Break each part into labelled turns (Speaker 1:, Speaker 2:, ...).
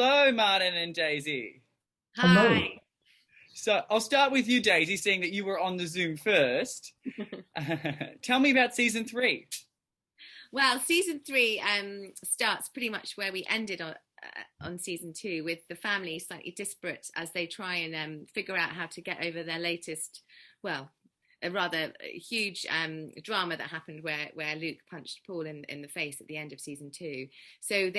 Speaker 1: Hello, Martin and Daisy.
Speaker 2: Hello.
Speaker 3: Hi.
Speaker 1: So I'll start with you, Daisy, seeing that you were on the Zoom first. Tell me about season three.
Speaker 3: Well, season three starts pretty much where we ended on season two, with the family slightly disparate as they try and figure out how to get over their latest, well, a rather huge drama that happened where Luke punched Paul in the face at the end of season two. So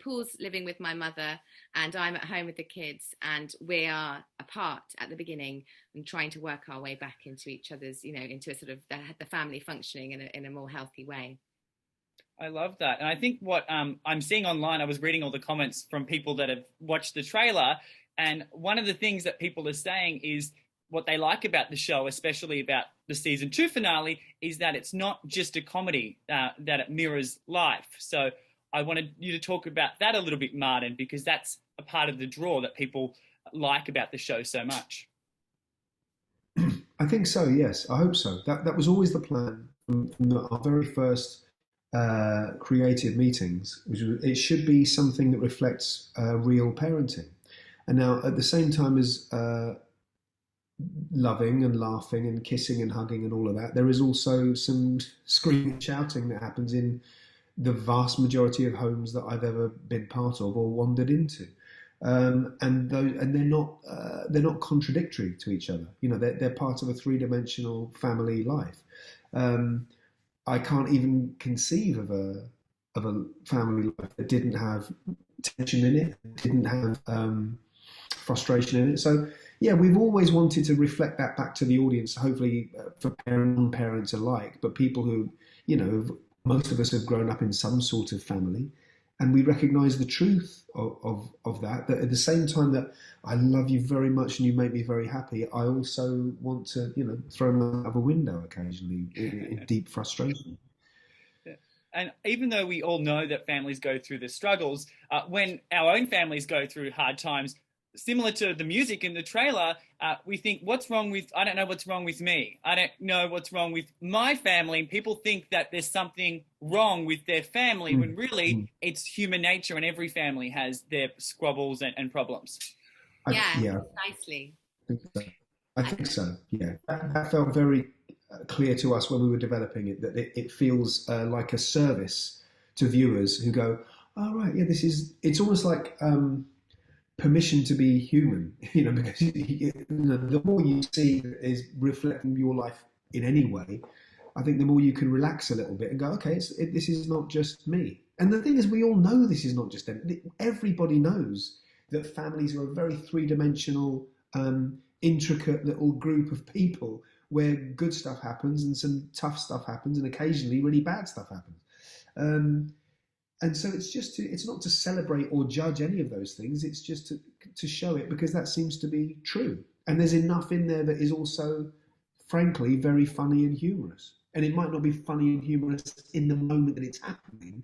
Speaker 3: Paul's living with my mother and I'm at home with the kids, and we are apart at the beginning and trying to work our way back into each other's, into a sort of the family functioning in a more healthy way.
Speaker 1: I love that. And I think what I'm seeing online, I was reading all the comments from people that have watched the trailer. And one of the things that people are saying is what they like about the show, especially about the season two finale, is that it's not just a comedy, that it mirrors life. So I wanted you to talk about that a little bit, Martin, because that's a part of the draw that people like about the show so much.
Speaker 2: I think so. Yes, I hope so. That was always the plan from our very first creative meetings. It should be something that reflects real parenting. And now, at the same time as loving and laughing and kissing and hugging and all of that, there is also some screaming and shouting that happens in the vast majority of homes that I've ever been part of or wandered into. And they're not contradictory to each other. They're part of a three-dimensional family life. I can't even conceive of a family life that didn't have tension in it, didn't have frustration in it. So yeah, we've always wanted to reflect that back to the audience, hopefully for parents and parents alike, but people who, most of us have grown up in some sort of family, and we recognise the truth of that at the same time that I love you very much and you make me very happy, I also want to, throw them out of a window occasionally in deep frustration.
Speaker 1: And even though we all know that families go through the struggles, when our own families go through hard times, similar to the music in the trailer, we think, I don't know what's wrong with me. I don't know what's wrong with my family. And people think that there's something wrong with their family when really it's human nature, and every family has their squabbles and problems.
Speaker 3: Yeah, precisely.
Speaker 2: I think so. Yeah, that felt very clear to us when we were developing it, that it feels like a service to viewers who go, "Oh right, yeah, it's almost like permission to be human," because the more you see that is reflecting your life in any way, I think the more you can relax a little bit and go, okay, this is not just me. And the thing is, we all know this is not just them. Everybody knows that families are a very three-dimensional, intricate little group of people where good stuff happens and some tough stuff happens and occasionally really bad stuff happens. And so it's not to celebrate or judge any of those things. It's just to show it because that seems to be true. And there's enough in there that is also, frankly, very funny and humorous. And it might not be funny and humorous in the moment that it's happening,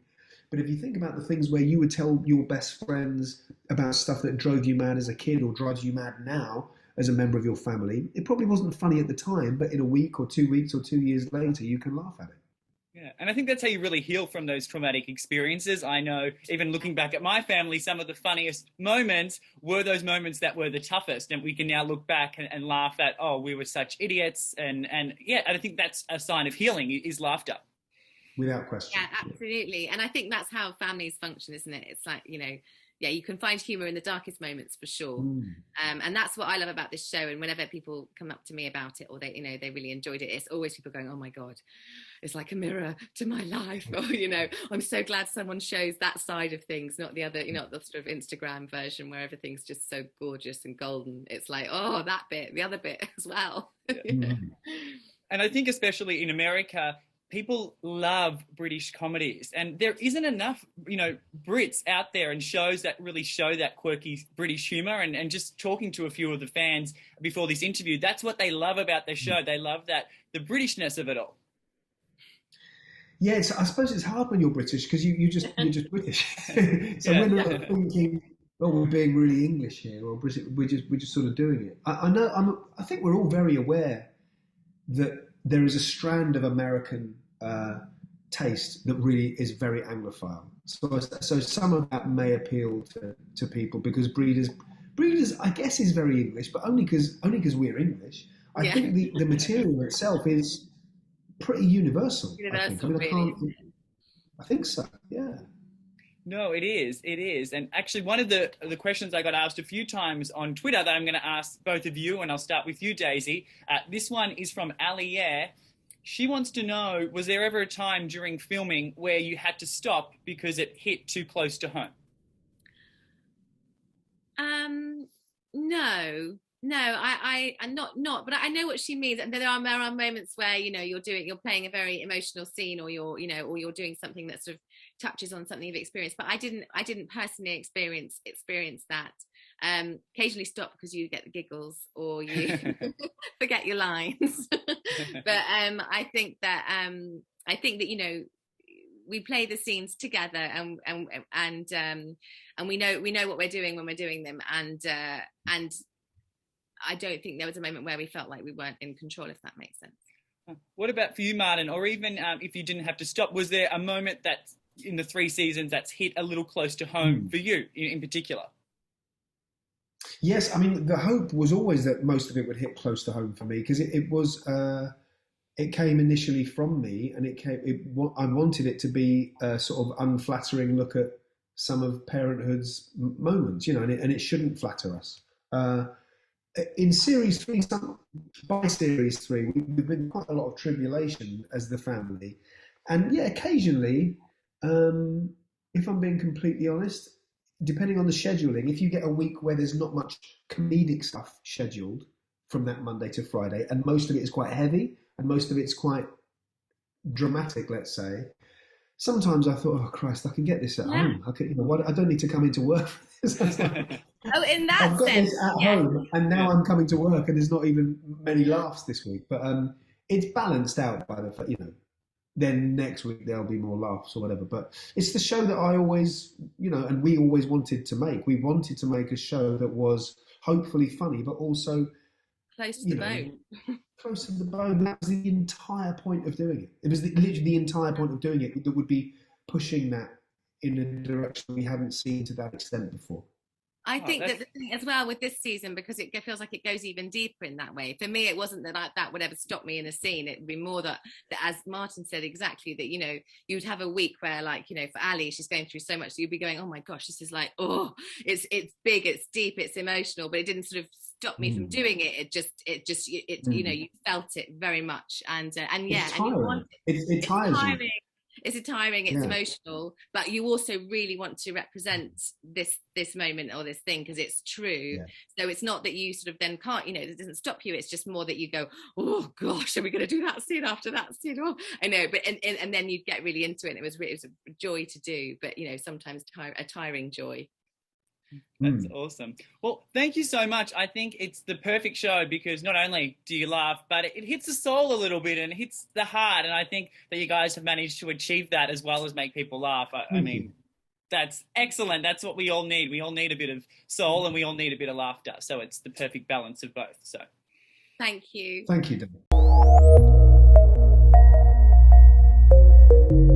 Speaker 2: but if you think about the things where you would tell your best friends about stuff that drove you mad as a kid or drives you mad now as a member of your family, it probably wasn't funny at the time, but in a week or 2 weeks or 2 years later, you can laugh at it.
Speaker 1: Yeah, and I think that's how you really heal from those traumatic experiences. I know, even looking back at my family, some of the funniest moments were those moments that were the toughest, and we can now look back and laugh at, oh, we were such idiots, and yeah, I think that's a sign of healing is laughter.
Speaker 2: Without question.
Speaker 3: Yeah, absolutely. And I think that's how families function, isn't it? It's like, yeah, you can find humor in the darkest moments for sure. And that's what I love about this show. And whenever people come up to me about it, or they really enjoyed it, it's always people going, oh my God, it's like a mirror to my life. Or, I'm so glad someone shows that side of things, not the other, the sort of Instagram version where everything's just so gorgeous and golden. It's like, oh, that bit, the other bit as well.
Speaker 1: And I think especially in America, people love British comedies, and there isn't enough, Brits out there and shows that really show that quirky British humor. And just talking to a few of the fans before this interview, that's what they love about the show. They love the Britishness of it all.
Speaker 2: Yeah, I suppose it's hard when you're British because you're just British. So we're not thinking, oh, we're being really English here, or British. We're just sort of doing it. I know. I think we're all very aware that there is a strand of American taste that really is very Anglophile. So some of that may appeal to people because Breeders, I guess, is very English, but only because we're English. I think the material itself is pretty universal.
Speaker 3: Universal,
Speaker 2: I think so. Yeah.
Speaker 1: No, it is. And actually, one of the questions I got asked a few times on Twitter that I'm going to ask both of you, and I'll start with you, Daisy. This one is from Aliere. She wants to know, was there ever a time during filming where you had to stop because it hit too close to home?
Speaker 3: No, I'm not, but I know what she means. And there are moments where, you know, you're playing a very emotional scene, or you're doing something that sort of touches on something you've experienced. But I didn't personally experience that. Occasionally stop because you get the giggles or you forget your lines. But I think that you know, we play the scenes together, and we know what we're doing when we're doing them, and I don't think there was a moment where we felt like we weren't in control, if that makes sense.
Speaker 1: What about for you, Martin? Or even if you didn't have to stop, was there a moment that in the 3 seasons that's hit a little close to home for you in particular?
Speaker 2: Yes, I mean, the hope was always that most of it would hit close to home for me, because it came initially from me, and I wanted it to be a sort of unflattering look at some of parenthood's moments, you know, and it shouldn't flatter us. In series 3, by series 3, we've been quite a lot of tribulation as the family, and yeah, occasionally, if I'm being completely honest, depending on the scheduling, if you get a week where there's not much comedic stuff scheduled from that Monday to Friday, and most of it is quite heavy and most of it's quite dramatic, let's say, sometimes I thought, oh Christ, I can get this at home. I don't need to come into work for this.
Speaker 3: In that
Speaker 2: I've got
Speaker 3: sense,
Speaker 2: this at home, and now I'm coming to work, and there's not even many laughs this week. But it's balanced out by the fact, you know, then next week there'll be more laughs or whatever. But it's the show that I always, you know, and we always wanted to make. We wanted to make a show that was hopefully funny, but also
Speaker 3: close to the bone.
Speaker 2: Close to the bone. That was the entire point of doing it. It was literally the entire point of doing it, that would be pushing that in a direction we hadn't seen to that extent before.
Speaker 3: I think that the thing as well with this season, because it feels like it goes even deeper in that way. For me, it wasn't that would ever stop me in a scene. It would be more that, as Martin said exactly, that, you know, you'd have a week where, like, you know, for Ali, she's going through so much, so you'd be going, oh my gosh, this is like, oh, it's big, it's deep, it's emotional, but it didn't sort of stop me from doing it. It just you know, you felt it very much, and yeah, and you want
Speaker 2: it's tiring.
Speaker 3: It's tiring, it's emotional, but you also really want to represent this moment or this thing because it's true. So it's not that you sort of then can't, you know, it doesn't stop you. It's just more that you go, oh gosh, are we going to do that scene after that scene? Oh, I know, but and then you'd get really into it. It was a joy to do, but, you know, sometimes a tiring joy.
Speaker 1: That's awesome. Well, thank you so much. I think it's the perfect show because not only do you laugh, but it hits the soul a little bit and it hits the heart. And I think that you guys have managed to achieve that as well as make people laugh. I mean, that's excellent. That's what we all need. We all need a bit of soul and we all need a bit of laughter. So it's the perfect balance of both. So
Speaker 3: thank you.
Speaker 2: Thank you, Dan.